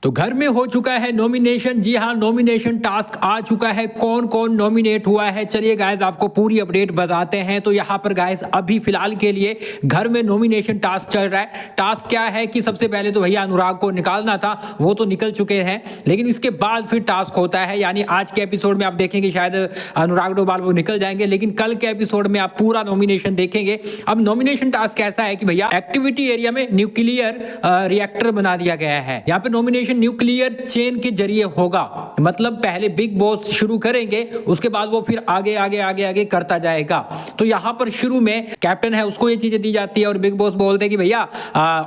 तो घर में हो चुका है नॉमिनेशन। जी हाँ, नॉमिनेशन टास्क आ चुका है। कौन कौन नॉमिनेट हुआ है, चलिए गाइस आपको पूरी अपडेट बताते हैं। तो यहाँ पर गाइस अभी फिलहाल के लिए घर में नॉमिनेशन टास्क चल रहा है। टास्क क्या है कि सबसे पहले तो भैया अनुराग को निकालना था, वो तो निकल चुके हैं, लेकिन इसके बाद फिर टास्क होता है। यानी आज के एपिसोड में आप देखेंगे शायद अनुराग डोभाल वो निकल जाएंगे, लेकिन कल के एपिसोड में आप पूरा नॉमिनेशन देखेंगे। अब नॉमिनेशन टास्क ऐसा है कि भैया एक्टिविटी एरिया में न्यूक्लियर रिएक्टर बना दिया गया है। यहाँ पे नॉमिनेशन न्यूक्लियर चेन के जरिए होगा, मतलब पहले बिग बॉस शुरू करेंगे, उसके बाद वो फिर आगे आगे आगे आगे करता जाएगा। तो यहाँ पर शुरू में कैप्टन है उसको ये चीजें दी जाती है और बिग बॉस बोलते हैं कि भैया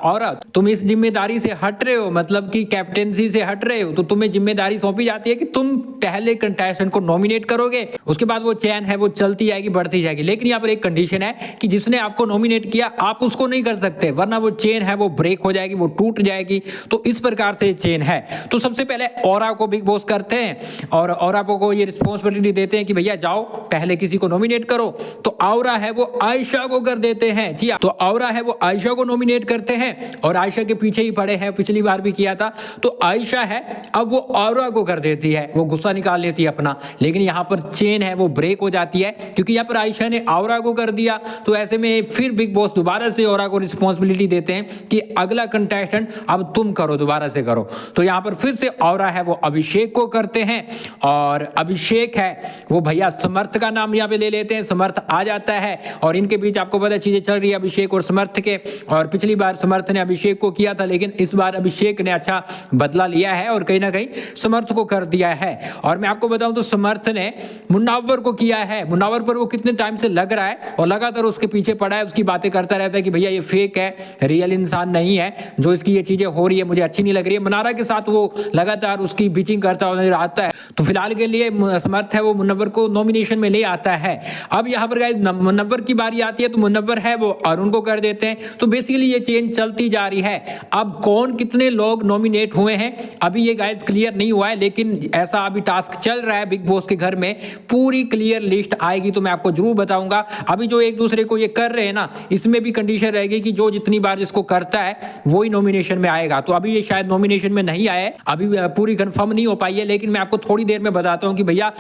औरत तुम इस जिम्मेदारी से हट रहे हो, मतलब कि कैप्टेंसी से हट रहे हो, तो तुम्हें जिम्मेदारी सौंपी जाती है कि तुम पहले कंटेस्टेंट को नॉमिनेट करोगे, उसके बाद वो चैन है वो चलती जाएगी, बढ़ती जाएगी। लेकिन यहाँ पर एक कंडीशन है कि जिसने आपको नॉमिनेट किया आप उसको नहीं कर सकते, वरना वो चेन है वो ब्रेक हो जाएगी, वो टूट जाएगी। तो इस प्रकार से चेन है। तो सबसे पहले औरा को बिग बॉस करते हैं और औरा को ये रिस्पॉन्सिबिलिटी देते हैं कि भैया जाओ पहले किसी को नॉमिनेट करो। तो औरा है वो आयशा को कर देते हैं। जी तो औरा है वो आयशा को नॉमिनेट करते हैं और आयशा के पीछे ही पड़े हैं, पिछली बार भी किया था। तो आयशा है अब वो औरा को कर देती है, वो गुस्सा निकाल लेती है अपना, लेकिन यहाँ पर चेन है वो ब्रेक हो जाती है क्योंकि यहाँ पर आयशा ने औरा को कर दिया। तो ऐसे में फिर बिग बॉस दोबारा से औरा को रिस्पॉन्सिबिलिटी देते हैं कि अगला कंटेस्टेंट अब तुम करो, दोबारा से करो। तो यहाँ पर फिर से औरा है वो अभिषेक को करते हैं और अभिषेक है वो भैया समर्थ का नाम यहाँ पे ले लेते हैं, समर्थ आ जाता है और इनके बीच आपको पता चीजें चल रही है अभिषेक और समर्थ के। और पिछली बार समर्थ ने अभिषेक को किया था, लेकिन इस बार अभिषेक ने अच्छा बदला लिया है और कहीं ना कहीं समर्थ को कर दिया है। और मैं आपको बताऊं तो समर्थ ने मुन्नावर को किया है। मुन्नावर पर वो कितने टाइम से लग रहा है और लगातार उसके पीछे पड़ा है, उसकी बातें करता रहता है कि भैया ये फेक है, रियल इंसान नहीं है, जो इसकी ये चीजें हो रही है मुझे अच्छी नहीं लग रही है। मनारा के साथ वो लगातार उसकी बीचिंग करता हुआ नजर आता है। तो फिलहाल के लिए समर्थ है वो मुन्नवर को नॉमिनेशन में ले आता है। अब यहाँ पर गाइस मुन्नवर की बारी आती है, तो मुन्नवर है वो अरुण को कर देते हैं। तो बेसिकली ये चेन चलती जा रही है। अब कौन कितने लोग नॉमिनेट हुए हैं अभी ये गाइस क्लियर नहीं हुआ है, लेकिन ऐसा अभी टास्क चल रहा है बिग बॉस के घर में। पूरी क्लियर लिस्ट आएगी तो मैं आपको जरूर बताऊंगा। अभी जो एक दूसरे को ये कर रहे हैं ना, इसमें भी कंडीशन रहेगी कि जो जितनी बार जिसको करता है वो ही नॉमिनेशन में आएगा। तो अभी ये शायद नॉमिनेशन में नहीं आए, अभी पूरी कंफर्म नहीं हो पाई है, लेकिन मैं आपको थोड़ी देर में बताता हूं कि भैया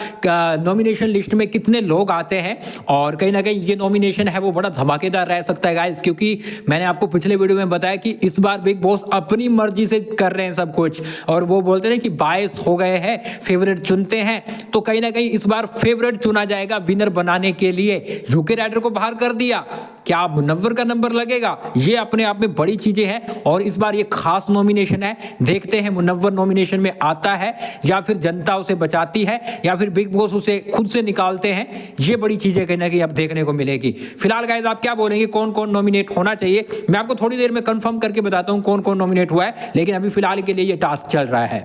नॉमिनेशन लिस्ट में कितने लोग आते हैं। और कहीं ना कहीं ये नॉमिनेशन है वो बड़ा धमाकेदार रह सकता है गाइस, क्योंकि मैंने आपको पिछले वीडियो में बताया कि इस बार बिग बॉस अपनी मर्जी से कर रहे हैं सब कुछ, और वो बोलते हैं कि बायस हो गए हैं, फेवरेट चुनते हैं। तो कहीं ना कहीं इस बार फेवरेट चुना जाएगा विनर बनाने के लिए। यूके राइडर को बाहर कर दिया, क्या मुनव्वर का नंबर लगेगा? ये अपने आप में बड़ी चीजें हैं और इस बार ये खास नॉमिनेशन है। देखते हैं मुनव्वर नॉमिनेशन में आता है या फिर जनता उसे बचाती है या फिर बिग बॉस उसे खुद से निकालते हैं। ये बड़ी चीजें कहीं ना कहीं अब देखने को मिलेगी। फिलहाल गाइस आप क्या बोलेंगे, कौन कौन नॉमिनेट होना चाहिए? मैं आपको थोड़ी देर में कंफर्म करके बताता हूं कौन कौन नॉमिनेट हुआ है, लेकिन अभी फिलहाल के लिए ये टास्क चल रहा है।